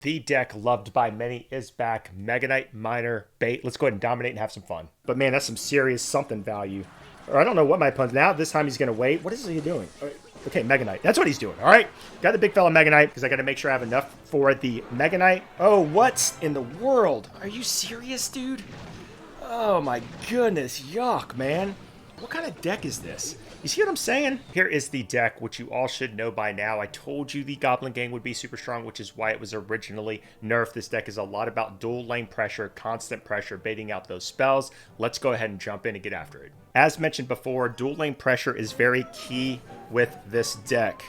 The deck loved by many is back. Mega Knight, Miner, Bait. Let's go ahead and dominate and have some fun. But man, that's some serious something value. Or I don't know what my opponent. Now this time he's going to wait. What is he doing? Okay, Mega Knight. That's what he's doing. All right. Got the big fella Mega Knight because I got to make sure I have enough for the Mega Knight. Oh, what in the world? Are you serious, dude? Oh my goodness. Yuck, man. What kind of deck is this? You see what I'm saying? Here is the deck, which you all should know by now. I told you the Goblin Gang would be super strong, which is why it was originally nerfed. This deck is a lot about dual lane pressure, constant pressure, baiting out those spells. Let's go ahead and jump in and get after it. As mentioned before, dual lane pressure is very key with this deck.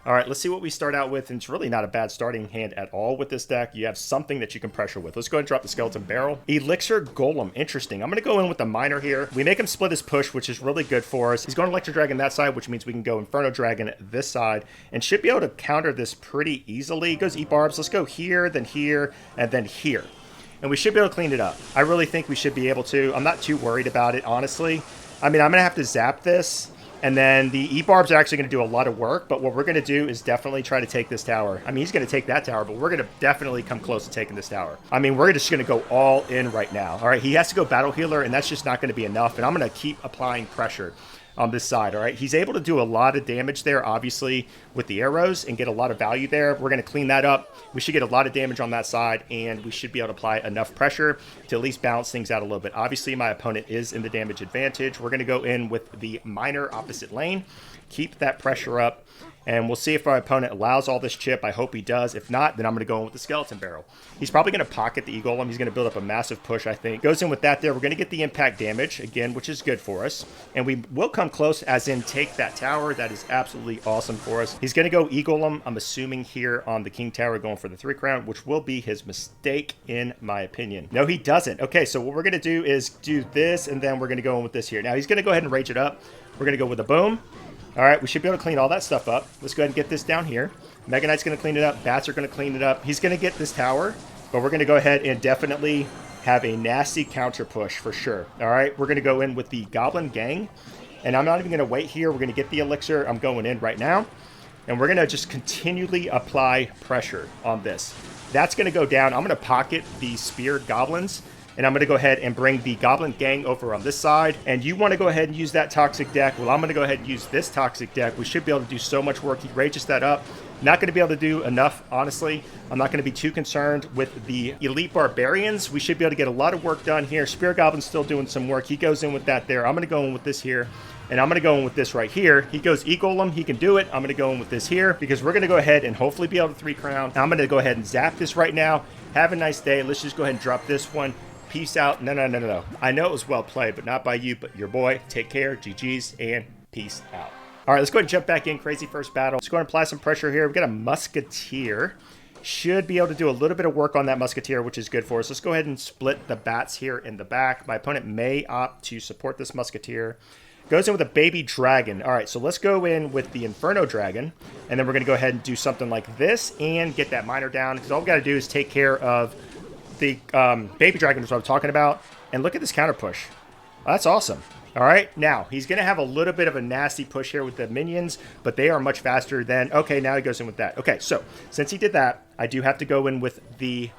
All right, let's see what we start out with. And it's really not a bad starting hand at all with this deck. You have something that you can pressure with. Let's go ahead and drop the Skeleton Barrel. Elixir Golem, interesting. I'm going to go in with the Miner here. We make him split his push, which is really good for us. He's going Electro Dragon that side, which means we can go Inferno Dragon this side and should be able to counter this pretty easily. He goes E-Barbs. Let's go here, and then here. And we should be able to clean it up. I really think we should be able to. I'm not too worried about it, honestly. I mean, I'm going to have to zap this. And then the E-Barbs are actually going to do a lot of work, but what we're going to do is definitely try to take this tower. I mean, he's going to take that tower, but we're going to definitely come close to taking this tower. I mean, we're just going to go all in right now. All right, he has to go Battle Healer, and that's just not going to be enough, and I'm going to keep applying pressure on this side. All right, he's able to do a lot of damage there, obviously, with the arrows and get a lot of value there. We're going to clean that up. We should get a lot of damage on that side, and we should be able to apply enough pressure to at least balance things out a little bit. Obviously, my opponent is in the damage advantage. We're going to go in with the Miner opposite lane, keep that pressure up, and we'll see if our opponent allows all this chip. I hope he does. If not, then I'm going to go in with the Skeleton Barrel. He's probably going to pocket the E-Golem. He's going to build up a massive push, I think. Goes in with that there. We're going to get the impact damage, again, which is good for us. And we will come close, as in take that tower. That is absolutely awesome for us. He's going to go E-Golem, I'm assuming, here on the King Tower, going for the 3 crown, which will be his mistake, in my opinion. No, he doesn't. Okay, so what we're going to do is do this, and then we're going to go in with this here. Now, he's going to go ahead and rage it up. We're going to go with a boom. All right, we should be able to clean all that stuff up. Let's go ahead and get this down here. Mega Knight's going to clean it up. Bats are going to clean it up. He's going to get this tower, but we're going to go ahead and definitely have a nasty counter push for sure. All right, we're going to go in with the Goblin Gang, and I'm not even going to wait here. We're going to get the Elixir. I'm going in right now, and we're going to just continually apply pressure on this. That's going to go down. I'm going to pocket the Speared Goblins, and I'm going to go ahead and bring the Goblin Gang over on this side. And you want to go ahead and use that Toxic deck. Well, I'm going to go ahead and use this Toxic deck. We should be able to do so much work. He rages that up. Not going to be able to do enough, honestly. I'm not going to be too concerned with the Elite Barbarians. We should be able to get a lot of work done here. Spear Goblin's still doing some work. He goes in with that there. I'm going to go in with this here. And I'm going to go in with this right here. He goes E-Golem. He can do it. I'm going to go in with this here because we're going to go ahead and hopefully be able to 3 crown. I'm going to go ahead and zap this right now. Have a nice day. Let's just go ahead and drop this one. Peace out. No. I know it was well played, but not by you, but your boy. Take care. GG's and peace out. All right, let's go ahead and jump back in. Crazy first battle. Let's go ahead and apply some pressure here. We've got a Musketeer. Should be able to do a little bit of work on that Musketeer, which is good for us. Let's go ahead and split the bats here in the back. My opponent may opt to support this Musketeer. Goes in with a Baby Dragon. All right, so let's go in with the Inferno Dragon, and then we're going to go ahead and do something like this and get that Miner down, because all we got to do is take care of the Baby Dragon is what I'm talking about. And look at this counter push. That's awesome. All right, now he's going to have a little bit of a nasty push here with the minions, but they are much faster than... Okay, now he goes in with that. Okay, so since he did that, I do have to go in with the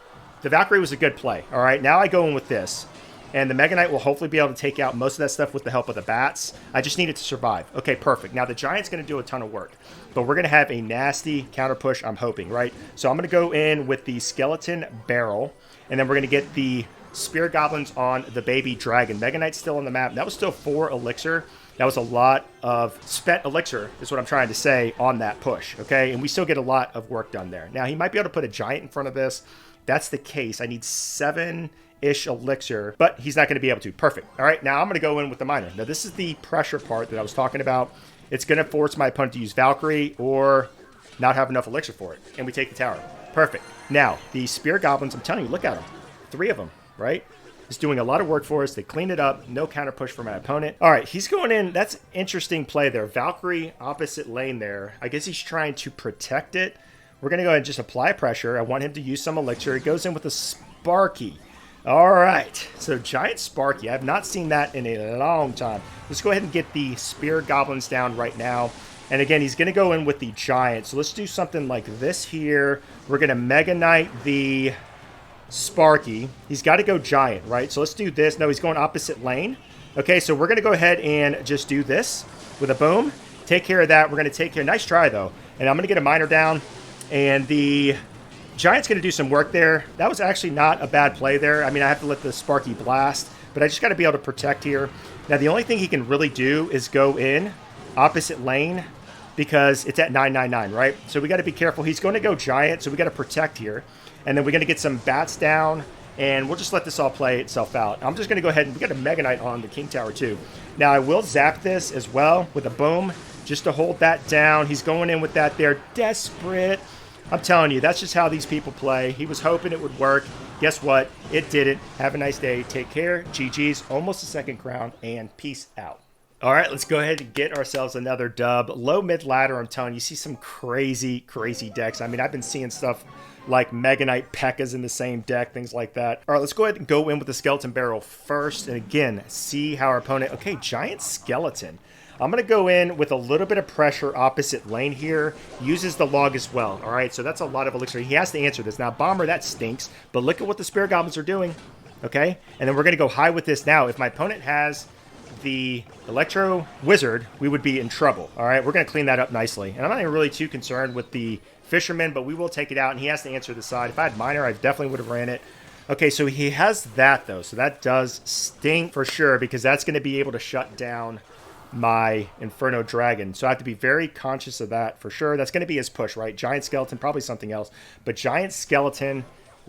Valkyrie was a good play. All right, now I go in with this. And the Mega Knight will hopefully be able to take out most of that stuff with the help of the bats. I just need it to survive. Okay, perfect. Now the Giant's going to do a ton of work. But we're going to have a nasty counter push, I'm hoping, right? So I'm going to go in with the Skeleton Barrel. And then we're going to get the Spear Goblins on the Baby Dragon. Mega Knight's still on the map. That was still 4 Elixir. That was a lot of spent Elixir, is what I'm trying to say, on that push, okay? And we still get a lot of work done there. Now, he might be able to put a Giant in front of this. That's the case. I need 7-ish Elixir, but he's not going to be able to. Perfect. All right, now I'm going to go in with the Miner. Now, this is the pressure part that I was talking about. It's going to force my opponent to use Valkyrie or not have enough Elixir for it, and we take the tower. Perfect. Now, the Spear Goblins, I'm telling you, look at them. 3 of them, right? It's doing a lot of work for us. They cleaned it up. No counter push for my opponent. All right, he's going in. That's interesting play there. Valkyrie opposite lane there. I guess he's trying to protect it. We're going to go ahead and just apply pressure. I want him to use some Elixir. He goes in with a Sparky. All right, so Giant Sparky. I have not seen that in a long time. Let's go ahead and get the Spear Goblins down right now. And again, he's going to go in with the Giant. So let's do something like this here. We're going to Mega Knight the Sparky. He's got to go Giant, right? So let's do this. No, he's going opposite lane. Okay, so we're going to go ahead and just do this with a boom. Take care of that. We're going to take care. Nice try, though. And I'm going to get a Miner down. And the Giant's going to do some work there. That was actually not a bad play there. I mean, I have to let the Sparky blast. But I just got to be able to protect here. Now, the only thing he can really do is go in opposite lane because it's at 999, right? So we got to be careful. He's going to go Giant, so we got to protect here. And then we're going to get some bats down, and we'll just let this all play itself out. I'm just going to go ahead and we got a Mega Knight on the King Tower too. Now, I will zap this as well with a boom just to hold that down. He's going in with that there. Desperate. I'm telling you, that's just how these people play. He was hoping it would work. Guess what? It didn't. Have a nice day. Take care. GG's. Almost a second crown. And peace out. All right, let's go ahead and get ourselves another dub. Low mid ladder, I'm telling you, see some crazy, crazy decks. I mean, I've been seeing stuff like Mega Knight P.E.K.K.A.s in the same deck, things like that. All right, let's go ahead and go in with the Skeleton Barrel first. And again, see how our opponent... Okay, Giant Skeleton. I'm going to go in with a little bit of pressure opposite lane here. Uses the log as well. All right, so that's a lot of elixir. He has to answer this. Now, Bomber, that stinks. But look at what the Spirit Goblins are doing. Okay, and then we're going to go high with this now. If my opponent has the Electro Wizard, we would be in trouble. All right, we're going to clean that up nicely. And I'm not even really too concerned with the Fisherman, but we will take it out, and he has to answer the side. If I had Miner, I definitely would have ran it. Okay, so he has that, though. So that does stink for sure, because that's going to be able to shut down my Inferno Dragon. So I have to be very conscious of that for sure. That's going to be his push, right? Giant Skeleton, probably something else. But Giant Skeleton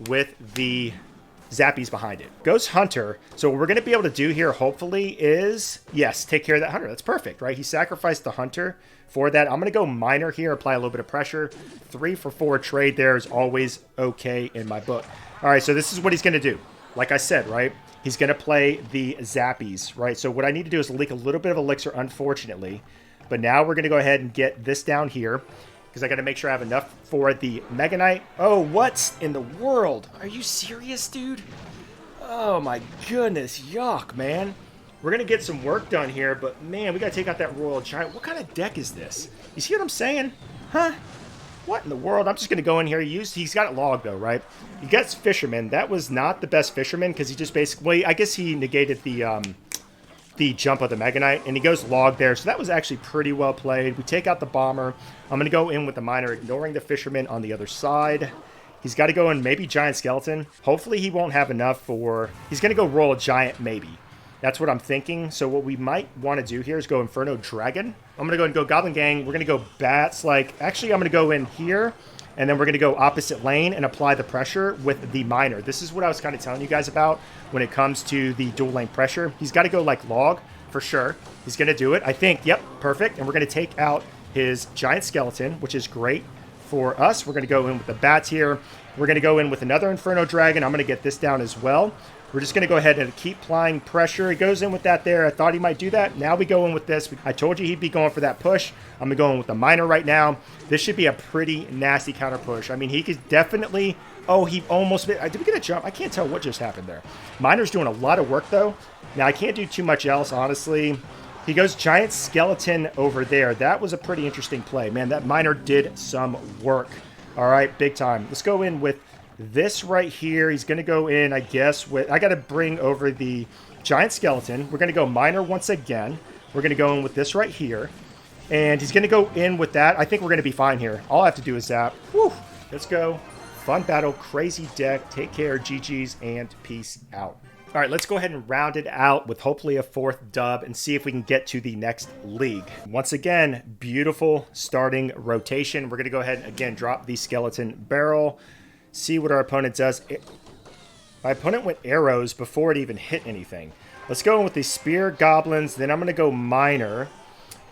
with the Zappies behind it. Goes Hunter. So what we're going to be able to do here, hopefully, is, yes, take care of that Hunter. That's perfect, right? He sacrificed the Hunter for that. I'm going to go Miner here, apply a little bit of pressure. 3 for 4 trade there is always okay in my book. All right, so this is what he's going to do. Like I said, right? He's going to play the Zappies, right? So what I need to do is leak a little bit of elixir, unfortunately. But now we're going to go ahead and get this down here, because I got to make sure I have enough for the Mega Knight. Oh, what in the world? Are you serious, dude? Oh, my goodness. Yuck, man. We're going to get some work done here, but, man, we got to take out that Royal Giant. What kind of deck is this? You see what I'm saying? Huh? What in the world? I'm just going to go in here. He's got it logged, though, right? He gets Fisherman. That was not the best Fisherman, because he just basically... I guess he negated the jump of the Mega Knight, and he goes log there. So that was actually pretty well played. We take out the Bomber. I'm going to go in with the Miner, ignoring the Fisherman on the other side. He's got to go in maybe Giant Skeleton. Hopefully he won't have enough for... He's going to go Royal Giant, maybe. That's what I'm thinking. So what we might want to do here is go Inferno Dragon. I'm going to go and go Goblin Gang. We're going to go Bats. Actually, I'm going to go in here, and then we're going to go opposite lane and apply the pressure with the Miner. This is what I was kind of telling you guys about when it comes to the dual lane pressure. He's got to go like log for sure. He's going to do it. I think, yep, perfect. And we're going to take out his Giant Skeleton, which is great for us. We're going to go in with the Bats here. We're going to go in with another Inferno Dragon. I'm going to get this down as well. We're just going to go ahead and keep applying pressure. He goes in with that there. I thought he might do that. Now we go in with this. I told you he'd be going for that push. I'm going to go in with the Miner right now. This should be a pretty nasty counter push. I mean, he could definitely... Oh, he almost... Did we get a jump? I can't tell what just happened there. Miner's doing a lot of work, though. Now, I can't do too much else, honestly. He goes Giant Skeleton over there. That was a pretty interesting play. Man, that Miner did some work. All right, big time. Let's go in with this right here. He's going to go in, I guess, with... I got to bring over the Giant Skeleton. We're going to go Miner once again. We're going to go in with this right here. And he's going to go in with that. I think we're going to be fine here. All I have to do is zap. Whew. Let's go. Fun battle. Crazy deck. Take care. GG's and peace out. All right, let's go ahead and round it out with hopefully a 4th dub and see if we can get to the next league. Once again, beautiful starting rotation. We're going to go ahead and, again, drop the Skeleton Barrel. See what our opponent does. My opponent went arrows before it even hit anything. Let's go in with the Spear Goblins. Then I'm going to go Miner.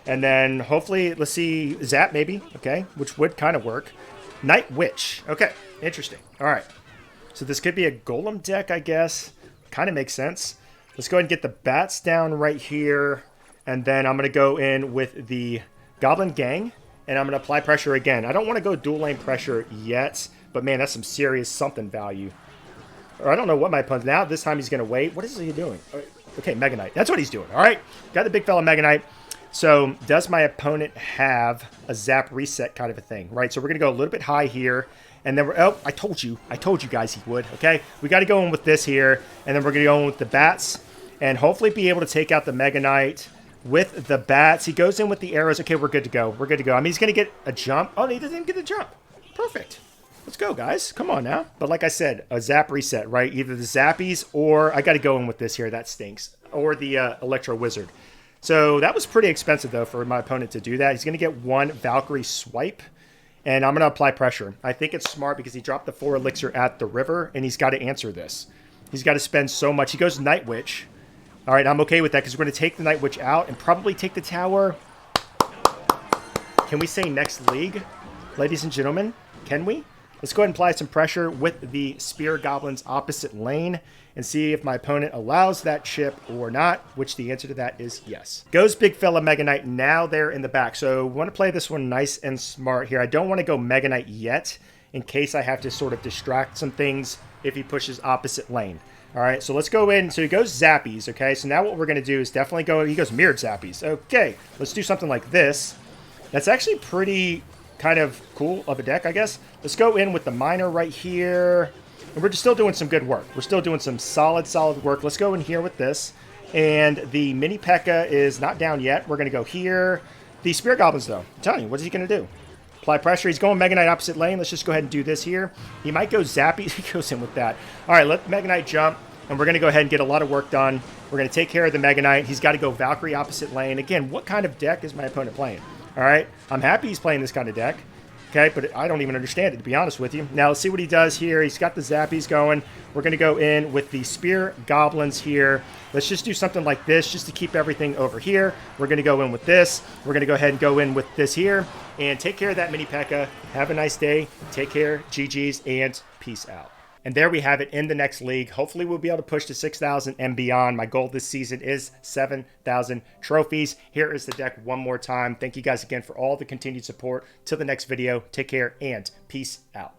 And then hopefully, let's see, Zap maybe. Okay, which would kind of work. Night Witch. Okay, interesting. All right. So this could be a Golem deck, I guess. Kind of makes sense. Let's go ahead and get the Bats down right here. And then I'm going to go in with the Goblin Gang. And I'm going to apply pressure again. I don't want to go dual lane pressure yet. But man, that's some serious something value. Or I don't know what my opponent... Now this time he's going to wait. What is he doing? Okay, Mega Knight. That's what he's doing. All right. Got the big fella Mega Knight. So does my opponent have a zap reset kind of a thing, right? So we're going to go a little bit high here. And then oh, I told you guys he would, okay? We got to go in with this here. And then we're going to go in with the bats. And hopefully be able to take out the Mega Knight with the bats. He goes in with the arrows. Okay, we're good to go. We're good to go. I mean, he's going to get a jump. Oh, he doesn't even get a jump. Perfect. Let's go, guys. Come on now. But like I said, a zap reset, right? Either the zappies or I got to go in with this here. That stinks. Or the Electro Wizard. So that was pretty expensive, though, for my opponent to do that. He's going to get one Valkyrie swipe. And I'm going to apply pressure. I think it's smart because he dropped the 4 elixir at the river. And he's got to answer this. He's got to spend so much. He goes Night Witch. All right, I'm okay with that because we're going to take the Night Witch out and probably take the tower. Can we say next league, ladies and gentlemen? Can we? Let's go ahead and apply some pressure with the Spear Goblins opposite lane and see if my opponent allows that chip or not, which the answer to that is yes. Goes big fella Mega Knight now there in the back. So we want to play this one nice and smart here. I don't want to go Mega Knight yet in case I have to sort of distract some things if he pushes opposite lane. All right, so let's go in. So he goes Zappies, okay? So now what we're going to do is definitely go... He goes Mirrored Zappies. Okay, let's do something like this. That's actually pretty kind of cool of a deck, I guess. Let's go in with the Miner right here. And we're just still doing some good work. We're still doing some solid work. Let's go in here with this. And the Mini P.E.K.K.A. is not down yet. We're going to go here. The Spirit Goblins, though. I'm telling you, what is he going to do? Apply pressure. He's going Mega Knight opposite lane. Let's just go ahead and do this here. He might go Zappy. He goes in with that. All right, let Mega Knight jump. And we're going to go ahead and get a lot of work done. We're going to take care of the Mega Knight. He's got to go Valkyrie opposite lane. Again, what kind of deck is my opponent playing? All right, I'm happy he's playing this kind of deck. Okay, but I don't even understand it, to be honest with you. Now, let's see what he does here. He's got the Zappies going. We're going to go in with the Spear Goblins here. Let's just do something like this just to keep everything over here. We're going to go in with this. We're going to go ahead and go in with this here and take care of that Mini P.E.K.K.A. Have a nice day. Take care. GG's and peace out. And there we have it in the next league. Hopefully we'll be able to push to 6,000 and beyond. My goal this season is 7,000 trophies. Here is the deck one more time. Thank you guys again for all the continued support. Till the next video, take care and peace out.